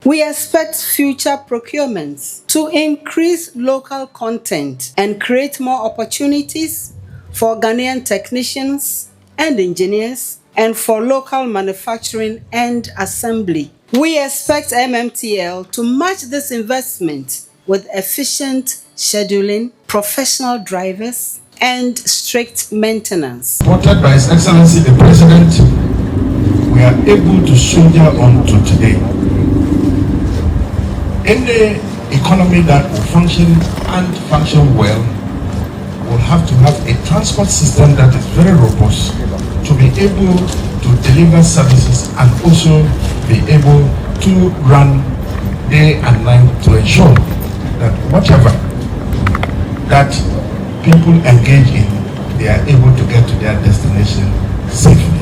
We expect future procurements to increase local content and create more opportunities for Ghanaian technicians and engineers and for local manufacturing and assembly. We expect MMTL to match this investment with efficient scheduling, professional drivers, and strict maintenance. Supported by His Excellency the President, we are able to soldier on to today. Any economy that will function and function well will have to have a transport system that is very robust to be able to deliver services and also be able to run day and night to ensure that whatever that people engage in, they are able to get to their destination safely.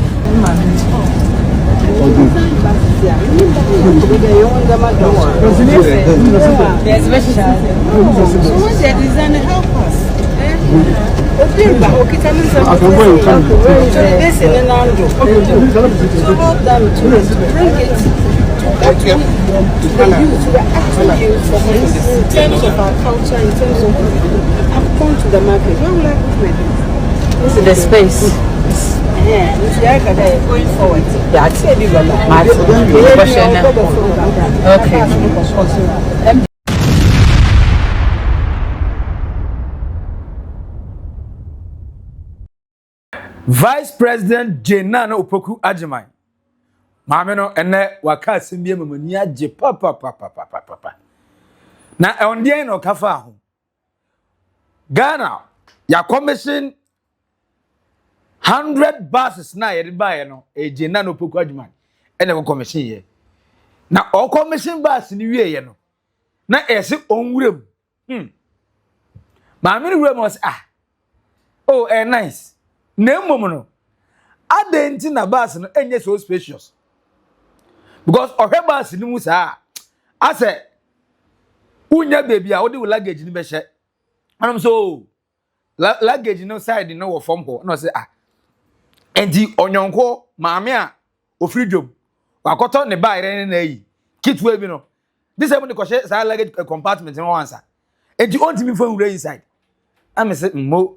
This is the space. Going forward. Okay. Vice President Jane Naana Opoku-Agyemang. Mameno ene waka simbie mamani agye papa. Na ondie no kafa ho. Ghana ya commission 100 buses na yede bae no Jane Naana Opoku-Agyemang ene ko commission ye. Na o commission bus ni wie ye no. Na ese onwurem. Mameno wurem was oh nice. Nemo no. Adenti na bus no enye so spacious. Because ohe bus ni mu saa. Ase unya baby a wo de luggage ni be hye. Anam so luggage no side no wo form ho. No say enti onyonko maame a ofiri dwom. Wakoto ne ba ire na yi. Kitwe bi no. This time the koshe saa luggage compartment no answer. Enti ontimi fo wura inside. Am say mo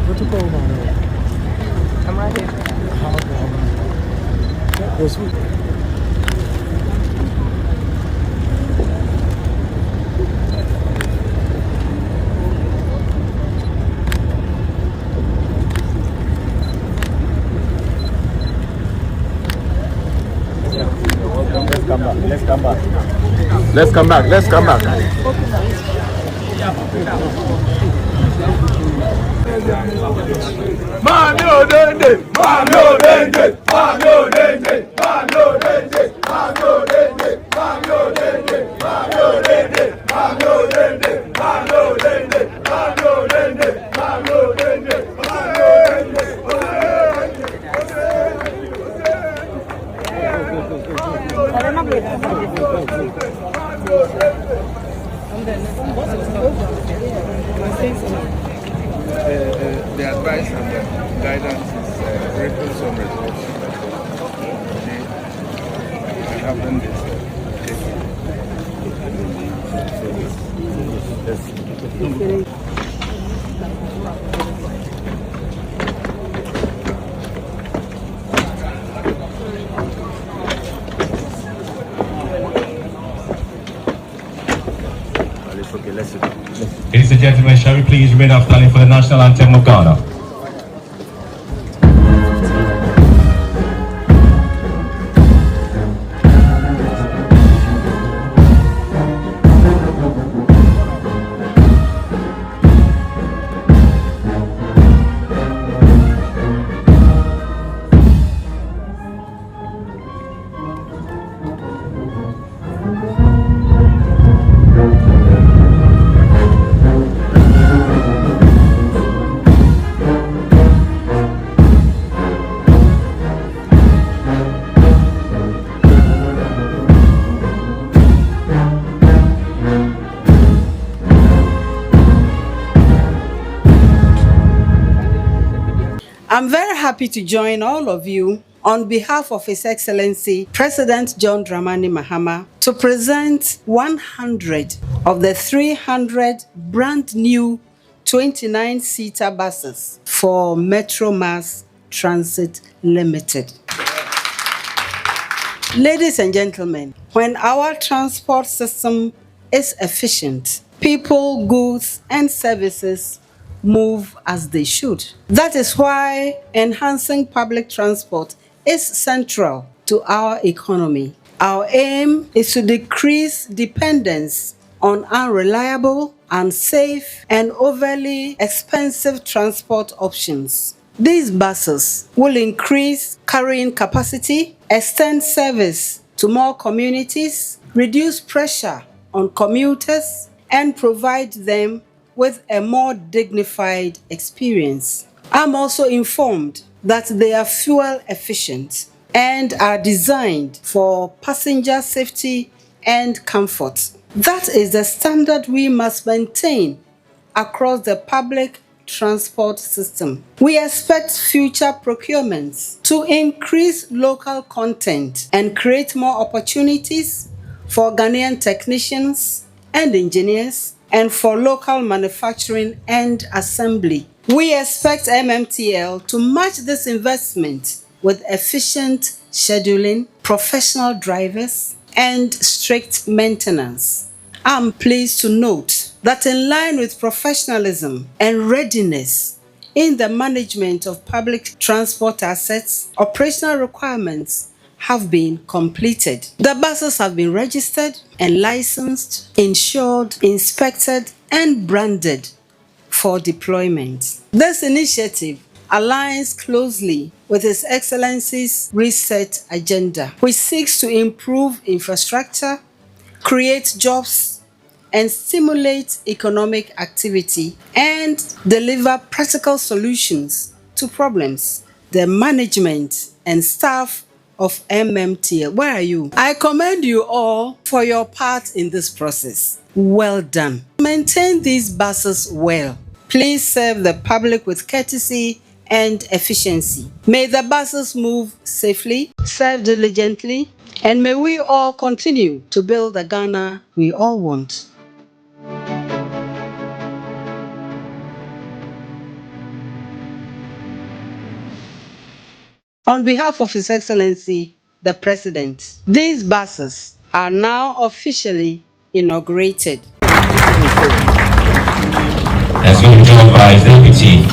protocol. I'm right here. Yes, we. Let's come back. Mami odende. The advice and the guidance is reference on results. We have done this. Ladies and gentlemen, shall we please remain standing for the national anthem of Ghana? I'm very happy to join all of you on behalf of His Excellency President John Dramani Mahama to present 100 of the 300 brand new 29-seater buses for Metro Mass Transit Limited. Ladies and gentlemen, when our transport system is efficient, people, goods, and services move as they should. That is why enhancing public transport is central to our economy. Our aim is to decrease dependence on unreliable, unsafe, and overly expensive transport options. These buses will increase carrying capacity, extend service to more communities, reduce pressure on commuters, and provide them with a more dignified experience. I'm also informed that they are fuel efficient and are designed for passenger safety and comfort. That is the standard we must maintain across the public transport system. We expect future procurements to increase local content and create more opportunities for Ghanaian technicians and engineers and for local manufacturing and assembly. We expect MMTL to match this investment with efficient scheduling, professional drivers, and strict maintenance. I'm pleased to note that in line with professionalism and readiness in the management of public transport assets, operational requirements have been completed. The buses have been registered and licensed, insured, inspected, and branded for deployment. This initiative aligns closely with His Excellency's reset agenda, which seeks to improve infrastructure, create jobs, and stimulate economic activity and deliver practical solutions to problems. The management and staff of MMTL, where are you? I commend you all for your part in this process. Well done. Maintain these buses well. Please serve the public with courtesy and efficiency. May the buses move safely, serve diligently, and may we all continue to build the Ghana we all want. On behalf of His Excellency, the President, these buses are now officially inaugurated. As going to be joined by his deputy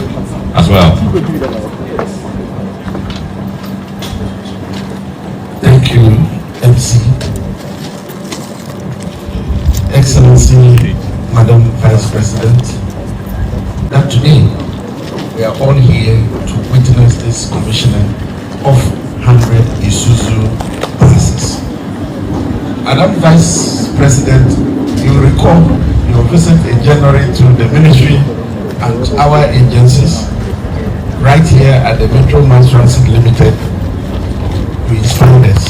as well. Thank you, MC. Excellency, Madam Vice President, that today we are all here to witness this commissioning of 100 Isuzu buses. Madam Vice President, you recall your visit in January to the ministry and our agencies right here at the Metro Mass Transit Limited to inspire us.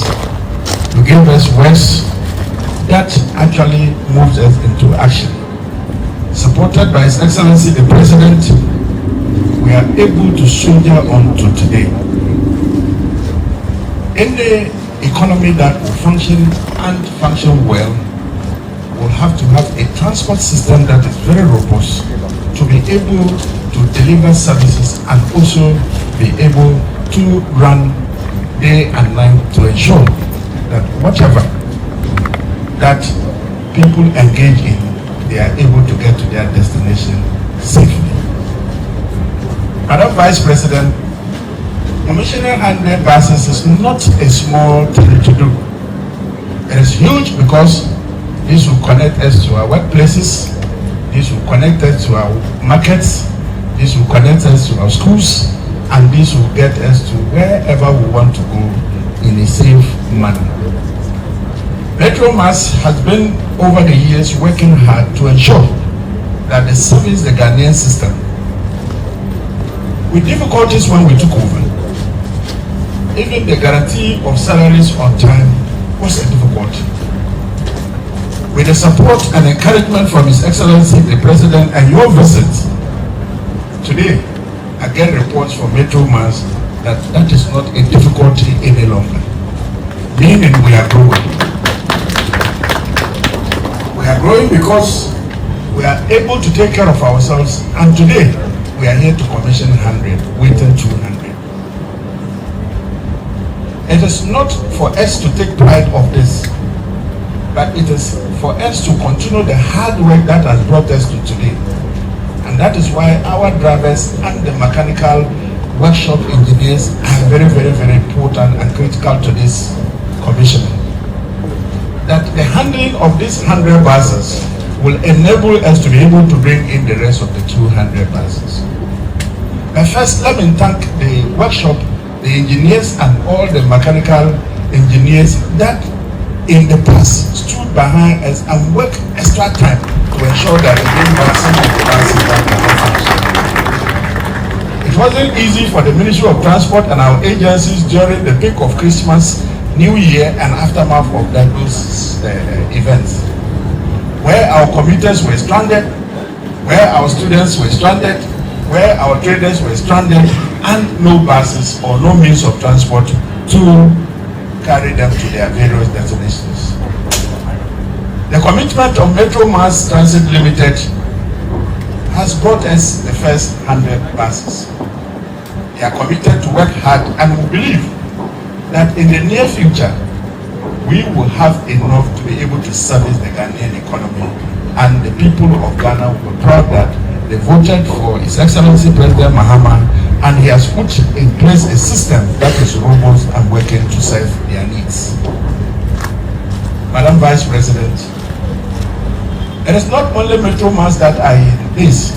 You gave us words that actually moves us into action. Supported by His Excellency the President, we are able to soldier on to today. Any economy that will function and function well will have to have a transport system that is very robust to be able to deliver services and also be able to run day and night to ensure that whatever that people engage in, they are able to get to their destination safely. Madam Vice President, commissioning 100 buses is not a small thing to do. It is huge because this will connect us to our workplaces, this will connect us to our markets, this will connect us to our schools, and this will get us to wherever we want to go in a safe manner. Metro Mass has been over the years working hard to ensure that they service the Ghanaian system. With difficulties when we took over, even the guarantee of salaries on time was a difficulty. With the support and encouragement from His Excellency the President and your visit today, I get reports from Metro Mass that that is not a difficulty any longer. Meaning we are growing. We are growing because we are able to take care of ourselves, and today we are here to commission 100, waiting 200. It is not for us to take pride of this, but it is for us to continue the hard work that has brought us to today. And that is why our drivers and the mechanical workshop engineers are very, very, very important and critical to this commissioning. That the handling of these 100 buses will enable us to be able to bring in the rest of the 200 buses. But first, let me thank the workshop, the engineers and all the mechanical engineers that in the past stood behind us and worked extra time to ensure that the buses It wasn't easy for the Ministry of Transport and our agencies during the peak of Christmas, New Year and aftermath of those events. Where our commuters were stranded, where our students were stranded, where our traders were stranded, and no buses or no means of transport to carry them to their various destinations. The commitment of Metro Mass Transit Limited has brought us the first 100 buses. They are committed to work hard, and we believe that in the near future, we will have enough to be able to service the Ghanaian economy, and the people of Ghana will be proud that they voted for His Excellency President Mahama, and he has put in place a system that is robust and working to serve their needs. Madam Vice President, it is not only Metro Mass that are in this.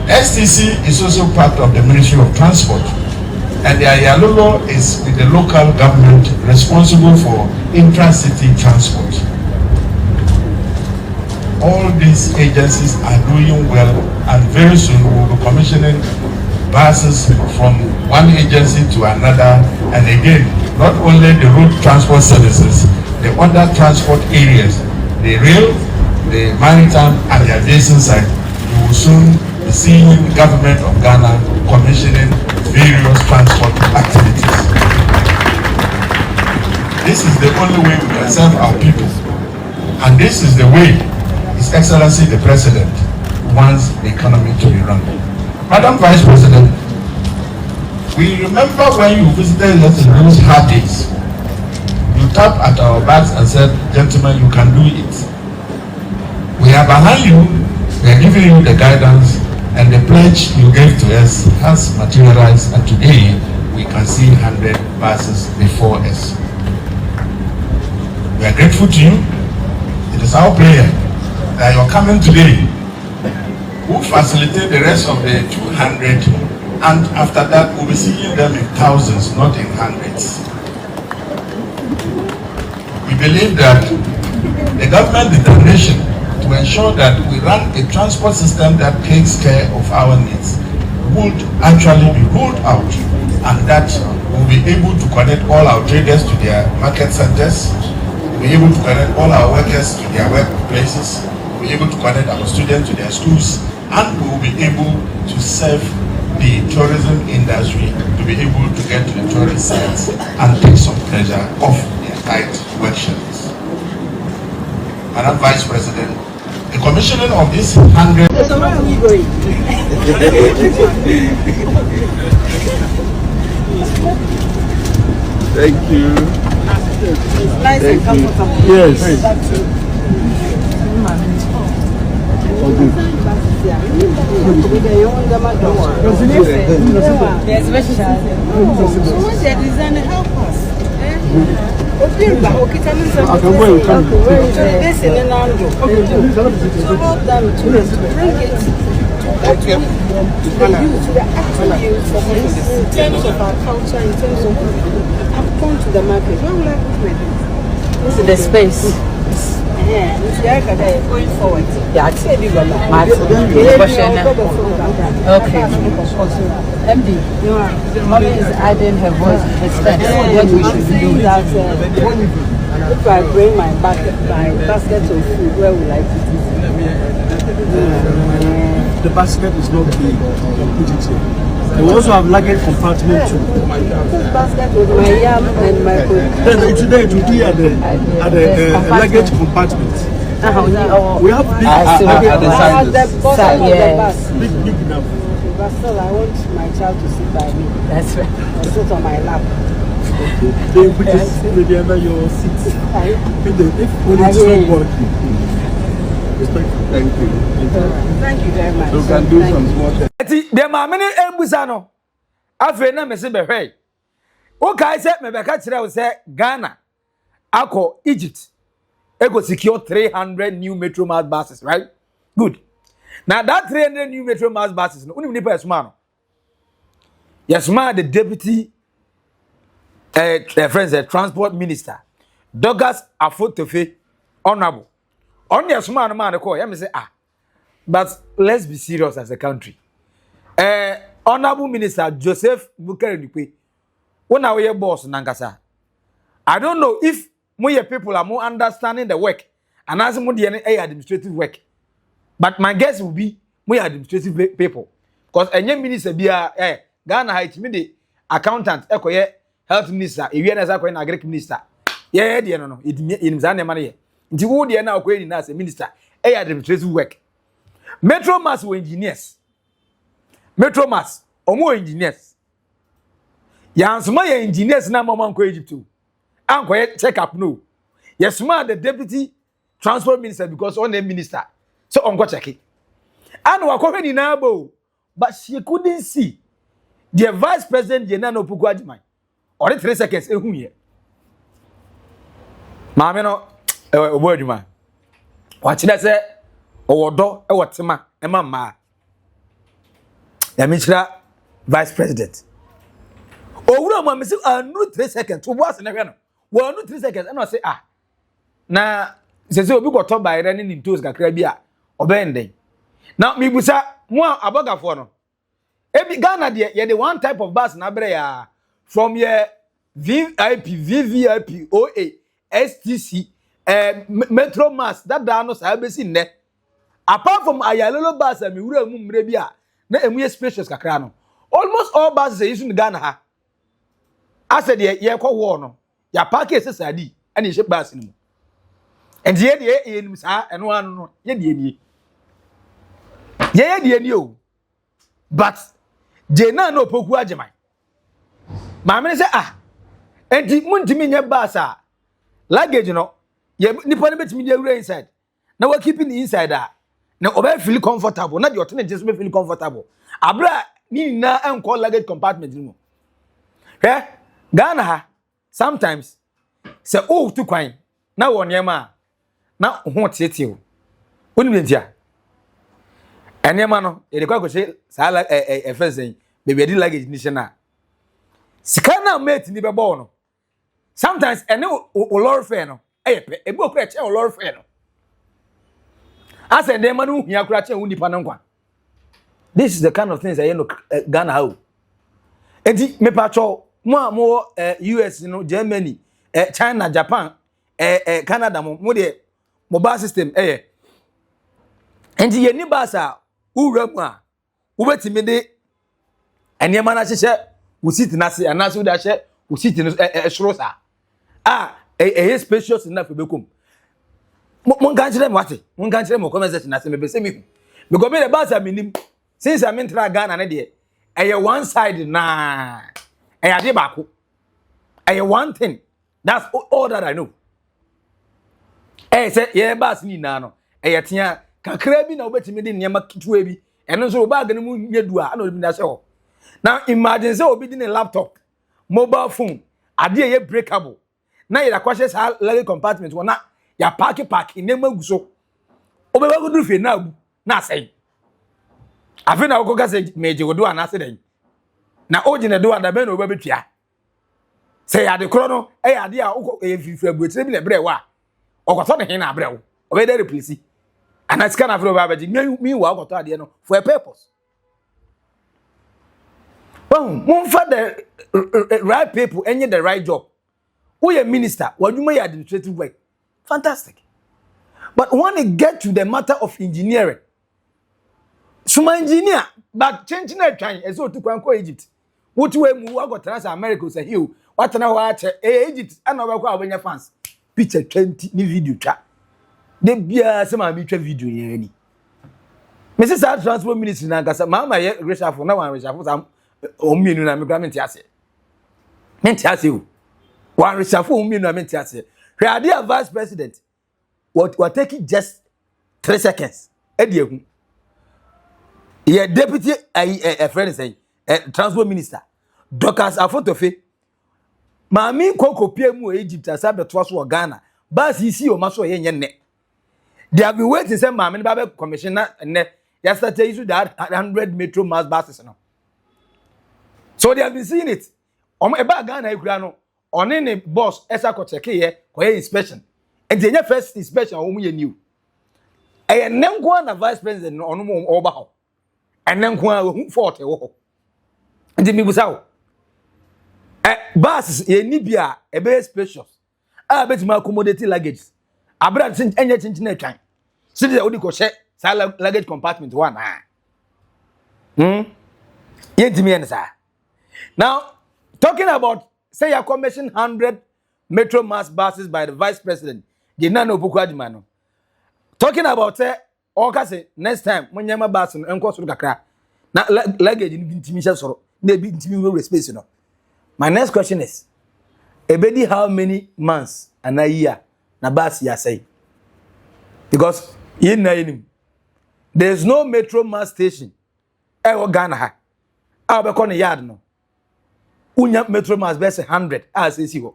STC is also part of the Ministry of Transport, and the Ayalolo is with the local government responsible for intra-city transport. All these agencies are doing well, and very soon we will be commissioning buses from one agency to another, and again, not only the road transport services, the other transport areas, the rail, the maritime and the aviation side. You will soon be seeing the government of Ghana commissioning various transport activities. This is the only way we can serve our people, and this is the way His Excellency the President wants the economy to be run. Madam Vice President, we remember when you visited us in those hard days. You tapped at our backs and said, "Gentlemen, you can do it." We are behind you, we are giving you the guidance, and the pledge you gave to us has materialized, and today we can see 100 buses before us. We are grateful to you. It is our prayer that you're coming today will facilitate the rest of the 200, and after that we'll be seeing them in thousands, not in hundreds. We believe that the government determination to ensure that we run a transport system that takes care of our needs would actually be rolled out, and that we'll be able to connect all our traders to their market centers, we'll be able to connect all our workers to their workplaces, we'll be able to connect our students to their schools, and we will be able to serve the tourism industry to be able to get to the tourist sites and take some pressure off their tight work schedules. Madam Vice President, the commissioning of this 100... So where are we going? Thank you. It's nice and comfortable. Yes. Help us. I can go and come. So help them to bring it to the actual use in terms of our culture, in terms of I've come to the market. Where will I put my this is the space. Going forward. Yeah, okay. MD, Mommy is adding her voice. What we should do. That, if I bring my basket of food, where will I put it? the basket is not big, put it here. And we also have luggage compartment too. This basket with my yam and my food. Then today it will be at the luggage compartment. We have big The bottom of the bus. big enough. But still, I want my child to sit by me. That's right. Or sit on my lap. They put this maybe under your seat. If only it's not working. Respectful. Thank you. Thank you very much. You can do some small things. The mammy embusa no. Afe na me se behwe. O kai se me be ka kire wo se Ghana akọ Egypt. Ego secure 300 new Metro Mass buses, right? Good. Now that 300 new Metro Mass buses no unim nipa esuma no. Yesuma the deputy friends the transport minister. Douglas Afotofe honorable. On yesuma no man call, me say but let's be serious as a country. Honorable Minister Joseph Bukere when we boss Nankasa. I don't know if more people are more understanding the work and as more administrative work. But my guess will be more administrative people. Because any minister be Ghana Heights the accountant, health minister, agriculture minister. Yeah, no, it in Zania money. The wood now creating as a minister, administrative work. Metro Mass were engineers. Metro Mass, or more engineers. Yes, my engineers now mama ko Egypt too. And check up no. Yes, ma the deputy transport minister because on the minister. So on go check it. And we come in now, but she couldn't see the vice president Jane Naana Opoku-Agyemang. Or 3 seconds ehun ye. Maame no word man. Watch that say owodo e wotema e mama. Ya Mr. Vice President. Owura ma me say anu 3 seconds. To boss na hwe no. Wo anu 3 seconds and I say na se obi go to by running in toes kakra bi a obenden. Now me busa mo abogafo no. Ebi Ghana de ye the one type of bus na bre ya from your VIP, VVIP, OA, STC, Metro Mass that da no sa be sin ne. Apart from ayalolo bus me wura mu mre bi a na emu spacious kakra no. Almost all buses are using Ghana ha. I said ye kwa war no. Ya park is sadi and ye ship bus no. And ye de sa and one no ye de ni. Ye de ni o. But Jane Naana Opoku-Agyemang. Maame say enti muntimi nya bus luggage no ye nipa ne betimi de awura inside. Na we keeping inside na oba feel comfortable na the alternate just feel comfortable. Abra ni na enko luggage compartment ni mo. Ghana ha sometimes say to kwan na wo niam na ho tietie o. Oni mentia. Eniam no e de kwa say sa efensen baby di luggage ni shena. Sika na mate ni be bo no. Sometimes ene o lorry fare no epe e bo kra che o lorry fare no. Ase dem ma no hia kra che wo nipa no nkwa. This is the kind of things I know Ghana how. Enti me pacho mo US Germany China Japan Canada mo de mobile system enti ye ni basa wura mu a wo betimi de enema na hyehyɛ wo seat na se anaso wo da hye wo seat no ɛhoro sa spacious enough bekom mon kan kyerɛ me wate mon kan kyerɛ me comment section na se me be se me because me the basa minim since I mean tra Ghana na de one side na ade baako one thing that's all that I know say ye bas ni na no tia kakra bi na obetimi de niam kitwa bi eno so bag no mu nyedu a na obi na hye ho. Now imagine say obi di ne laptop mobile phone ade ye breakable na ye akwahye sa luggage compartment wona ya park nema guso obeba go duru fe na agu na asai afi na okoga say meje go do anase den na ogine do ada be na oba betua say ade kro no ade a fifi abuetire bi na bre wa okoto ne he na bre wo obe dey replace and as can afro babaji me wa okoto ade no for a purpose. Well, mon for the right people and the right job. We a minister, what you may administrative work. Fantastic. But when it get to the matter of engineering, Suma engineer but change na twan e so to kwan ko Egypt what we mu wa go trans America say hill what na wa che Egypt ana wa ko abanya fans picture 20 ni video twa de bia se ma mi twa video yen ani Mrs. Transport Ministry na nkasa mama ye reshuffle na wan reshuffle sam o mienu na me gra mente ase o wan reshuffle o mienu na mente ase hwe ade vice president what take it just 3 seconds e de ehu ye deputy a friend say transport minister Docas Afotofe mami kokopie mu Egypt asabe to so Ghana bas isi o maso ye nye they have been waiting say mami ba be commissioner ne yesterday issue that 100 metro mass buses no so they have been seeing it e ba Ghana ekura no one ne boss esa ko check ye ko ye inspection and the first inspection o mu ye new e nenko na vice president no ono mo oba ho enenko a hu forte wo ndi mi busawo buses ye ni bia e be spacious a betima accommodate luggage abra tin enye chinchin na twan so dey odi ko she sa luggage compartment one ye ndimi en sa now talking about say you commission 100 metro mass buses by the vice president Jane Naana Opoku-Agyemang no talking about say oka say next time munyama bus no enko soro kakra na luggage ni bintimi sha soro na bi ntimi we space no. My next question is ebedi how many months and a year na bus ya say because in na there's no metro mass station e Ghana ha a be ko yard no unya metro mass be 100 as esi ho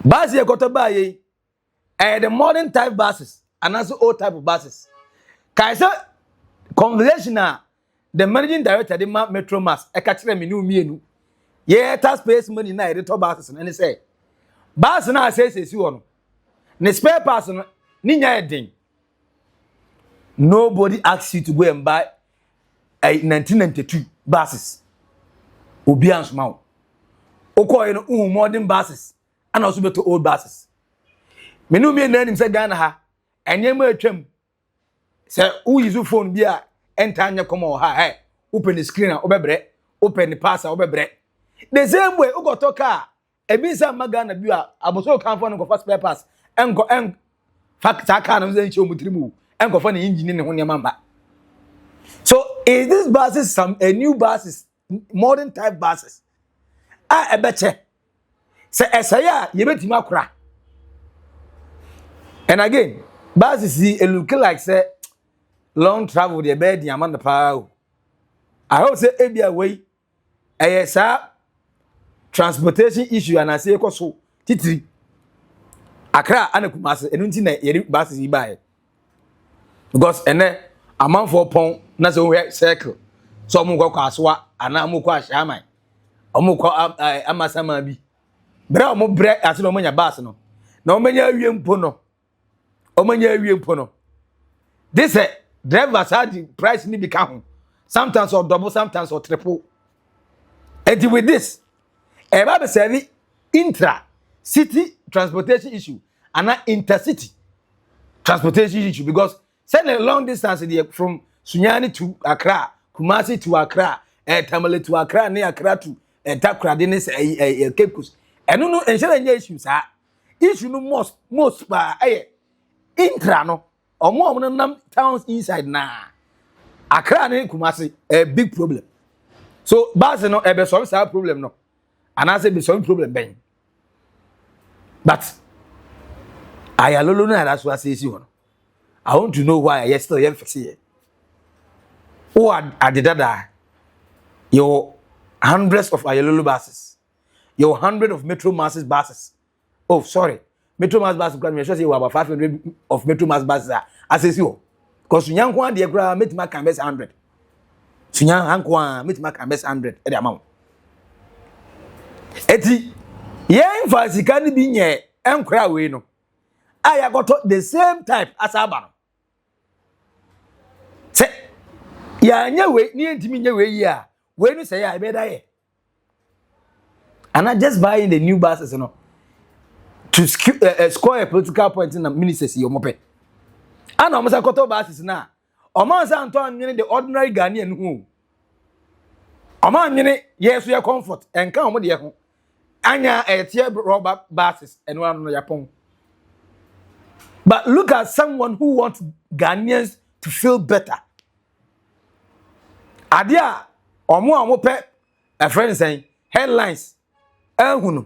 bus ye koto ba ye the modern type buses and also old type of buses. Kaisa conversation the managing director the metro mass e ka kire me ni umienu ye taxpayers money na e to buses and he say bus na say si wo no ne spare parts no ni nya edin nobody asks you to go and buy a 1992 buses obi ansoma wo okoye no modern buses and also beto old buses me no me nanim say Ghana ha enyema atwam say who use phone bi a enter anya come ha open the screen obebre open the pass obebre the same way u go to car e bi say Ghana bi a aboso kan phone go fast spare pass engo en fact car no say nchi omutirimu engo phone engine ne ho ne mamba so is this buses a new buses modern type buses ebeche say esaya ye betima akura. And again, buses look like say long travel the bed the power. I hope say ebia way transportation issue and I say so titri Accra and Kumasi enunti na yeri buses yi buy because ene amount for pon na so we circle so mo kwa aswa ana mo kwa shaman omo kwa amasama bi bra omo bre ase no manya bus no na omanya awie mpo no this drivers had the price ni become sometimes or double sometimes or triple and with this about serving intra city transportation issue and not intercity transportation issue because send a long distance from Sunyani to Accra, Kumasi to Accra, Tamale to Accra, near Accra to Takra, Dennis, Cape Coast. And no issues are issue no most by intra no or more than towns inside na Accra and Kumasi a big problem. So bus no ebe solve that problem no. And I say be solve problem ben. But I alone know that's what I say you. I want to know why I still am here. Who are the dada? Your hundreds of Ayololo buses. Your 100 of Metro Masses buses. Oh, sorry. Metro Mass buses, I'm sure you have about 500 of Metro Mass buses. I say you. Because Sunyankwan, the Agra, Metro Mass can best 100. Sunyankwan, Metro Mass can best 100 at the amount. Eti, yen fancy can be near and cry away no. I got the same type as Abano. Say, ya nyewe, near to me, nyewe, ya. When you say I better, and I just buying the new buses, you know, to score a political point in the ministers, your mope. And almost a quarter buses now. Oman say anto anwene the ordinary Ghanaian who. Oman anwene yes we comfort and kan omo de ho. Anya etie rubber buses and one no yapon. But look at someone who wants Ghanaians to feel better. Adia omo pe a friend saying headlines ehunu.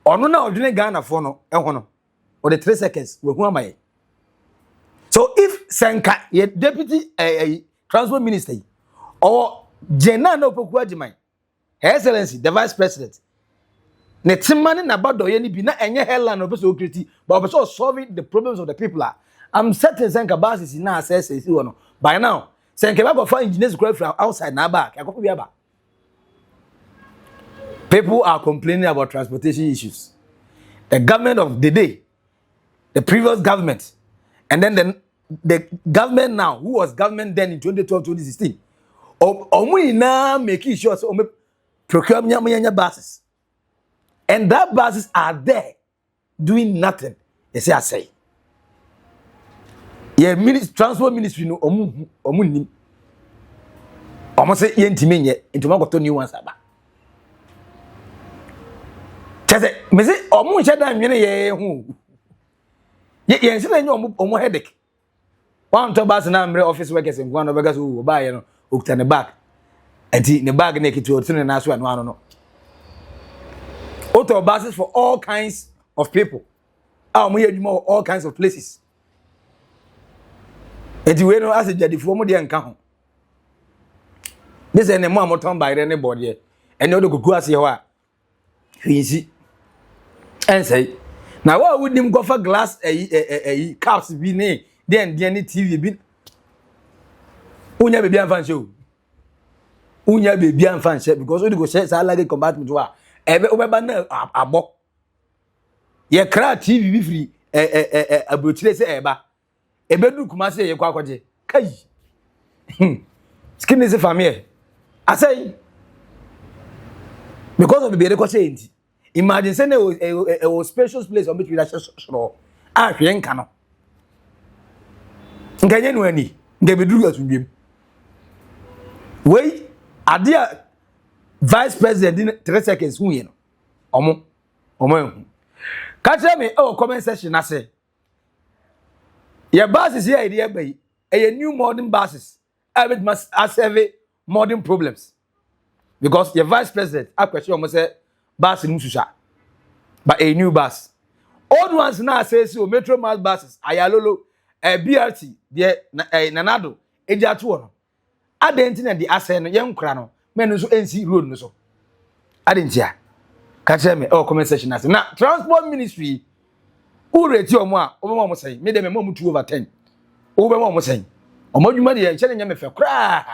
Ono na odwene Ghana for no ehono. Or the 3 seconds we hu amaye. So if Senka ye deputy transport minister or Jane Naana Opoku-Agyemang, Her Excellency the Vice President ne timane na badoye ni bi na enye headline no person okriti but person solving the problems of the people. I'm certain Senka basis na assess isi wono by now Senka ba go find engineers go from outside na back akoko bi aba. People are complaining about transportation issues. The government of the day, the previous government, and then the government now, who was government then in 2012, 2016, omu na making sure so procure nyanya buses. And that buses are there doing nothing. They say I say. Yeah, transport ministry no omu ni. Omo say yentime nye into makoto new ones aba. Chese me say omu nche da nwene ye hu. Ye nse na nye omu headache. One to bus na mre office workers in Gwano Vegas who buy you know ukta ne bag. Enti ne bag na kitu otune na so anu no. Auto buses for all kinds of people. All kinds of places. Enti we no as jadifo mo de nka ho. This ene mo amoton by anybody e. Ene o de kuku ase ho a. Hwinsi. En say na wa would nim go for glass caps bi ne then any TV bi. Unya baby am fan show. Unya baby am fan show because we go share salary compartment wa. Ebe obeba na abo. Ye kra TV bi free abotire se eba. Ebe du kuma se ye kwa kwaje. Kai. Skin is a family. I say because of the be say enti. Imagine say a spacious place on which we dash show. Ah hwe nka no. Nkanye no ani. Nke beduru asundwem. Wei adia Vice President in 3 seconds hu ye no. Omo hu. Ka tell me comment section na say. Your buses here idea by a new modern buses. I must serve modern problems. Because your Vice President I question almost say bus in Mususha. But a new bus. Old ones now say so Metro Mass buses, Ayalolo, BRT, the Nanado, Ejatuano. I didn't know the Asen, young crano, men who NC road no so. I didn't hear. Catch me comment section as now transport ministry. Who rate your moi, over say, made them a moment 2 over 10. Over one saying. O mo dwuma de nche nyame fe kra.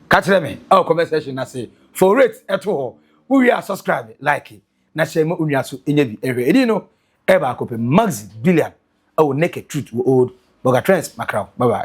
Catch me comment section na say for rate eto ho. We are subscribe like na share mo unwa so enya bi ehwe edi no e ba kope Maxi Billian I will naked truth old Oldboga trends macro bye bye.